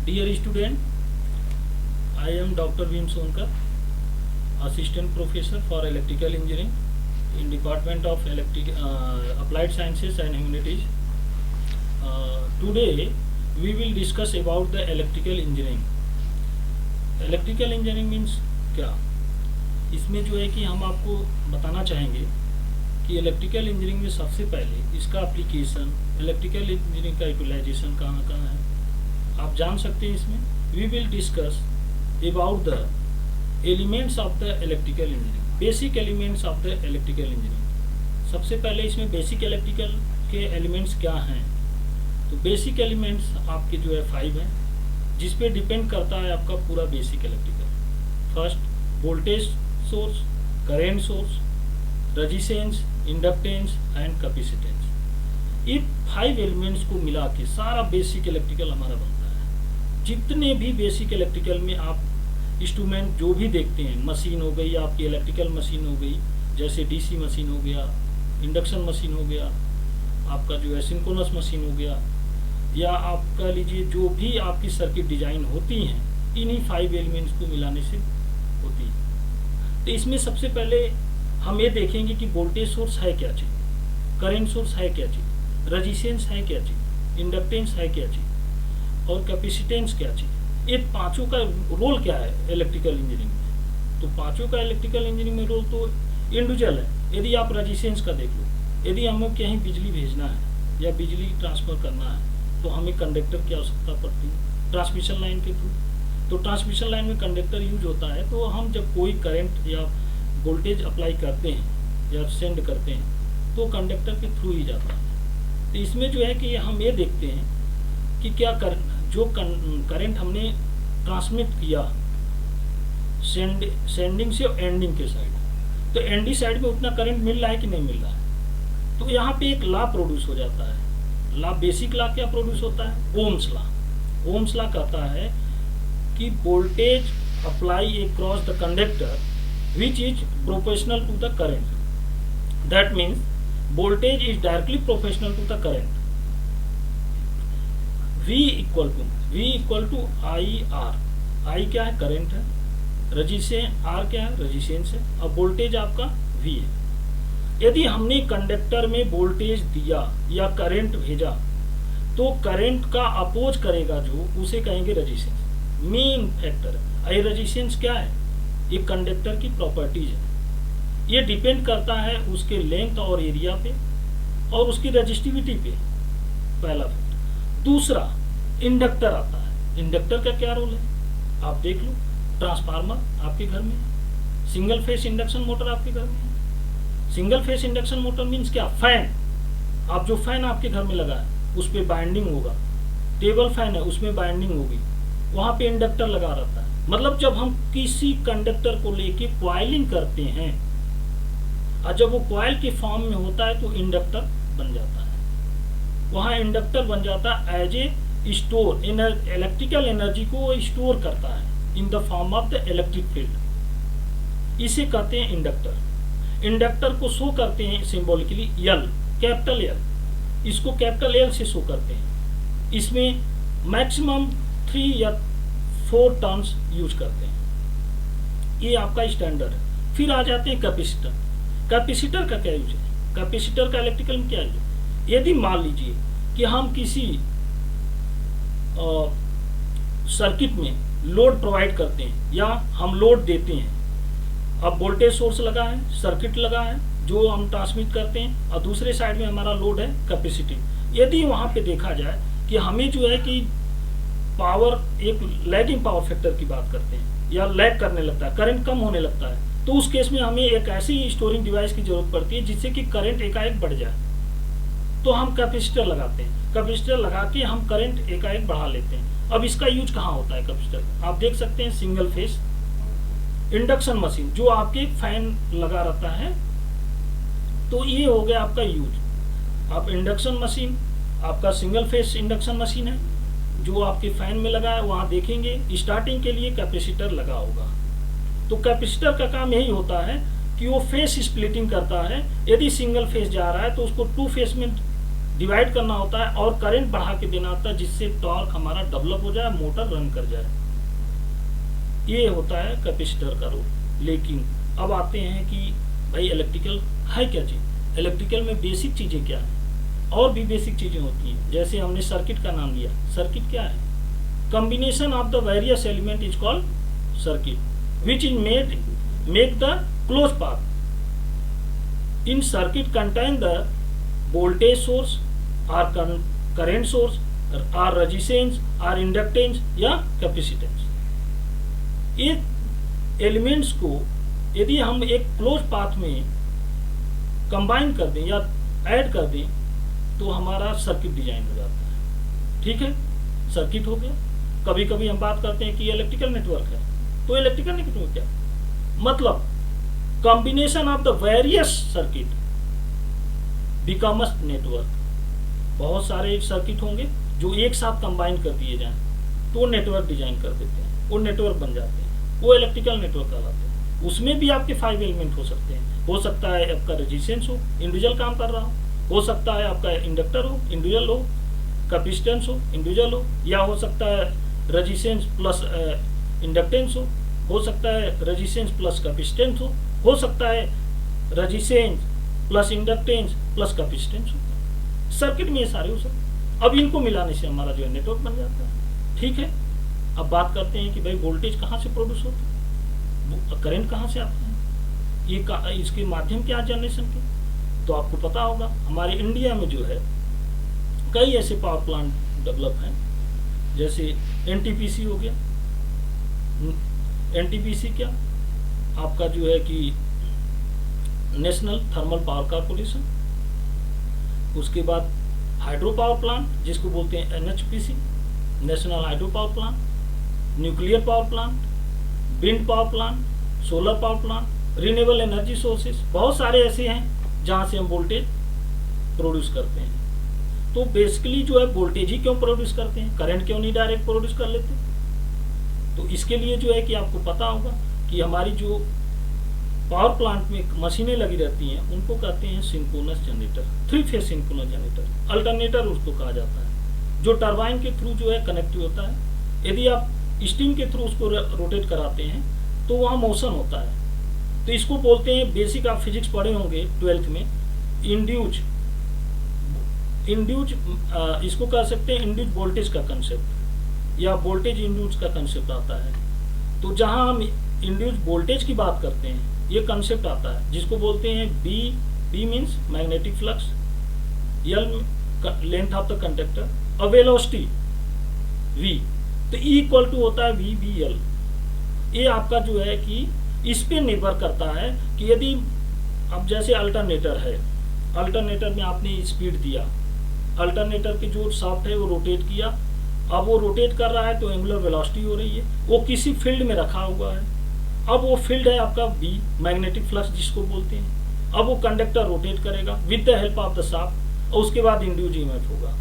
Dear student, I am Dr. Vim Sonkar, Assistant Professor for Electrical Engineering in Department of Applied Sciences and Humanities. Today we will discuss about the electrical engineering. Electrical engineering means क्या? इसमें जो है कि हम आपको बताना चाहेंगे कि इलेक्ट्रिकल इंजीनियरिंग में सबसे पहले इसका एप्लीकेशन, इलेक्ट्रिकल इंजीनियरिंग का यूटिलाइजेशन कहाँ कहाँ है आप जान सकते हैं। इसमें we will discuss about the elements of the electrical engineering, basic elements of the electrical engineering. सबसे पहले इसमें बेसिक इलेक्ट्रिकल के एलिमेंट्स क्या हैं। तो बेसिक एलिमेंट्स आपके जो है 5 हैं, जिस पे डिपेंड करता है आपका पूरा basic electrical. First voltage source, current source, resistance, inductance and capacitance. ये 5 एलिमेंट्स को मिला के सारा बेसिक इलेक्ट्रिकल हमारा बनता है। जितने भी बेसिक इलेक्ट्रिकल में आप इंस्ट्रूमेंट जो भी देखते हैं, मशीन हो गई आपकी, इलेक्ट्रिकल मशीन हो गई, जैसे डीसी मशीन हो गया, इंडक्शन मशीन हो गया, आपका जो है सिंक्रोनस मशीन हो गया, या आप कह लीजिए जो भी आपकी सर्किट डिजाइन होती हैं, इन्हीं 5 एलिमेंट्स को मिलाने से होती है। तो इसमें सबसे पहले हम ये देखेंगे कि वोल्टेज सोर्स है क्या चीज़, करेंट सोर्स है क्या चीज़, रेजिस्टेंस है क्या चीज़, इंडक्टेंस है क्या चीज़ और कैपेसिटेंस क्या चीज़। ये पांचों का रोल क्या है इलेक्ट्रिकल इंजीनियरिंग में। तो पांचों का इलेक्ट्रिकल इंजीनियरिंग में रोल तो इंडिविजुअल है। यदि आप रेजिस्टेंस का देख लो, यदि हमें कहीं बिजली भेजना है या बिजली ट्रांसफ़र करना है तो हमें कंडक्टर की आवश्यकता पड़ती है ट्रांसमिशन लाइन के थ्रू। तो ट्रांसमिशन लाइन में कंडक्टर यूज होता है। तो हम जब कोई करंट या वोल्टेज अप्लाई करते हैं या सेंड करते हैं तो कंडक्टर के थ्रू ही जाता है। तो इसमें जो है कि हम ये देखते हैं कि क्या जो करंट हमने ट्रांसमिट किया सेंडिंग से एंडिंग के साइड, तो एंडी साइड में उतना करंट मिल रहा है कि नहीं मिल रहा है। तो यहाँ पे एक लॉ प्रोड्यूस हो जाता है। लॉ, बेसिक लॉ क्या प्रोड्यूस होता है? Ohm's law. ओम्स लॉ कहता है कि voltage apply across the conductor which is proportional to the current. That means voltage is directly proportional to the current. V equal to IR. I क्या है? Current है। Resistance R क्या है? Resistance है। अब वोल्टेज आपका V है। यदि हमने कंडक्टर में वोल्टेज दिया या करंट भेजा तो करंट का अपोज करेगा जो, उसे कहेंगे रेजिस्टेंस। मेन फैक्टर है। ये रेजिस्टेंस क्या है? ये कंडक्टर की प्रॉपर्टीज है। ये डिपेंड करता है उसके लेंथ और एरिया पे और उसकी रेजिस्टिविटी पे, पहला फैक्टर। दूसरा इंडक्टर आता है। इंडक्टर का क्या रोल है आप देख लो। ट्रांसफार्मर आपके घर में, सिंगल फेस इंडक्शन मोटर आपके घर में। Single phase induction motor means क्या? फैन। आप जो फैन आपके घर में लगा है उस पर बाइंडिंग होगा। टेबल फैन है, उसमें बाइंडिंग होगी, वहां पे इंडक्टर लगा रहता है। मतलब जब हम किसी कंडक्टर को लेके कॉइलिंग करते हैं और जब वो कॉइल के फॉर्म में होता है तो इंडक्टर बन जाता है। वहाँ इंडक्टर बन जाता है as a store, electrical energy को स्टोर करता है in the form of the electric field. इसे कहते हैं इंडक्टर। इंडक्टर को शो करते हैं सिंबॉलिकली एल, कैपिटल एल। इसको कैपिटल एल से शो करते हैं। इसमें मैक्सिमम 3 या 4 टर्न्स यूज करते हैं। ये आपका स्टैंडर्ड है। फिर आ जाते हैं कैपेसिटर। कैपेसिटर का क्या यूज है? कैपेसिटर का इलेक्ट्रिकल में क्या यूज है? यदि मान लीजिए कि हम किसी सर्किट में लोड प्रोवाइड करते हैं या हम लोड देते हैं। अब वोल्टेज सोर्स लगा है, सर्किट लगा है जो हम ट्रांसमिट करते हैं और दूसरे साइड में हमारा लोड है कैपेसिटी। यदि वहाँ पे देखा जाए कि हमें जो है कि पावर, एक लैगिंग पावर फैक्टर की बात करते हैं या लैग करने लगता है, करंट कम होने लगता है, तो उस केस में हमें एक ऐसी स्टोरिंग डिवाइस की जरूरत पड़ती है जिससे कि करंट एकाएक बढ़ जाए। तो हम कैपेसिटर लगाते हैं। कैपेसिटर लगा के हम करंट एकाएक बढ़ा लेते हैं। अब इसका यूज कहाँ होता है कैपेसिटर? आप देख सकते हैं सिंगल फेस इंडक्शन मशीन जो आपके फैन लगा रहता है, तो ये हो गया आपका यूज। आप इंडक्शन मशीन, आपका सिंगल फेस इंडक्शन मशीन है जो आपके फैन में लगा है, वहां देखेंगे स्टार्टिंग के लिए कैपेसिटर लगा होगा। तो कैपेसिटर का काम यही होता है कि वो फेस स्प्लिटिंग करता है। यदि सिंगल फेस जा रहा है तो उसको 2 फेस में डिवाइड करना होता है और करंट बढ़ा के देना होता है, जिससे टॉर्क हमारा डेवलप हो जाए, मोटर रन कर जाए। ये होता है कैपेसिटर का रोल। लेकिन अब आते हैं कि भाई इलेक्ट्रिकल है क्या चीज़, इलेक्ट्रिकल में बेसिक चीज़ें क्या है, और भी बेसिक चीज़ें होती हैं। जैसे हमने सर्किट का नाम लिया, सर्किट क्या है, combination of the various element is called circuit which is make the close path. In circuit contain the voltage source or current source or resistance or inductance या capacitance। ये एलिमेंट्स को यदि हम एक क्लोज पाथ में combine कर दें या ऐड कर दें तो हमारा सर्किट डिजाइन हो जाता है। ठीक है, सर्किट हो गया। कभी कभी हम बात करते हैं कि इलेक्ट्रिकल नेटवर्क है, तो इलेक्ट्रिकल नेटवर्क क्या मतलब, combination of the various circuit becomes network. बहुत सारे सर्किट होंगे जो एक साथ कंबाइन कर दिए जाएं तो वो नेटवर्क डिजाइन कर देते हैं, वो नेटवर्क बन जाते हैं, वो इलेक्ट्रिकल नेटवर्क कहलाते हैं। उसमें भी आपके 5 एलिमेंट हो सकते हैं। हो सकता है आपका रेजिस्टेंस हो, इंडिविजुअल काम कर रहा हो सकता है आपका इंडक्टर हो, इंडिविजुअल हो, कैपेसिटेंस हो, इंडिविजुअल हो, या हो सकता है रेजिस्टेंस प्लस इंडक्टेंस हो सकता है रेजिस्टेंस प्लस कैपेसिटेंस हो सकता है resistance plus inductance plus capacitance होता है। सर्किट में ये सारे हो सकते। अब इनको मिलाने से हमारा जो है नेटवर्क बन जाता है। ठीक है, अब बात करते हैं कि भाई वोल्टेज कहाँ से प्रोड्यूस होता है, करंट कहाँ से आता है, ये इसके माध्यम क्या जनरेशन के। तो आपको पता होगा हमारे इंडिया में जो है कई ऐसे पावर प्लांट डेवलप हैं, जैसे एनटीपीसी हो गया। एनटीपीसी क्या आपका जो है कि नेशनल थर्मल पावर कॉर्पोरेशन, उसके बाद हाइड्रो पावर प्लांट जिसको बोलते हैं NHPC, national hydro power plant, nuclear power plant, wind power plant, solar power plant, renewable energy sources. बहुत सारे ऐसे हैं जहाँ से हम वोल्टेज प्रोड्यूस करते हैं। तो बेसिकली जो है वोल्टेज ही क्यों प्रोड्यूस करते हैं, करंट क्यों नहीं डायरेक्ट प्रोड्यूस कर लेते। तो इसके लिए जो है कि आपको पता होगा कि हमारी जो पावर प्लांट में मशीनें लगी रहती हैं उनको कहते हैं synchronous generator, 3 phase synchronous generator. Alternator उसको कहा जाता है, जो टरबाइन के थ्रू जो है कनेक्टिव होता है। यदि आप स्टीम के थ्रू उसको रोटेट कराते हैं तो वहाँ मोशन होता है। तो इसको बोलते हैं, बेसिक आप फिजिक्स पढ़े होंगे 12th में, इंड्यूज इसको कह सकते हैं इंड्यूज वोल्टेज का कंसेप्ट, या वोल्टेज इंड्यूज का कंसेप्ट आता है। तो जहाँ हम इंड्यूज वोल्टेज की बात करते हैं ये कंसेप्ट आता है, जिसको बोलते हैं B means magnetic flux, L length of the conductor और वेलोसिटी वी। तो ई इक्वल टू होता है वी बी एल। ये आपका जो है कि इस पे निर्भर करता है कि यदि अब जैसे अल्टरनेटर है, अल्टरनेटर में आपने स्पीड दिया, अल्टरनेटर के जो शाफ्ट है वो रोटेट किया, अब वो रोटेट कर रहा है तो एंगुलर वेलोसिटी हो रही है, वो किसी फील्ड में रखा हुआ है। अब वो फील्ड है आपका बी, मैग्नेटिक फ्लक्स जिसको बोलते हैं। अब वो कंडक्टर रोटेट करेगा with the help of the shaft और उसके बाद इंड्यूस ईएमएफ होगा।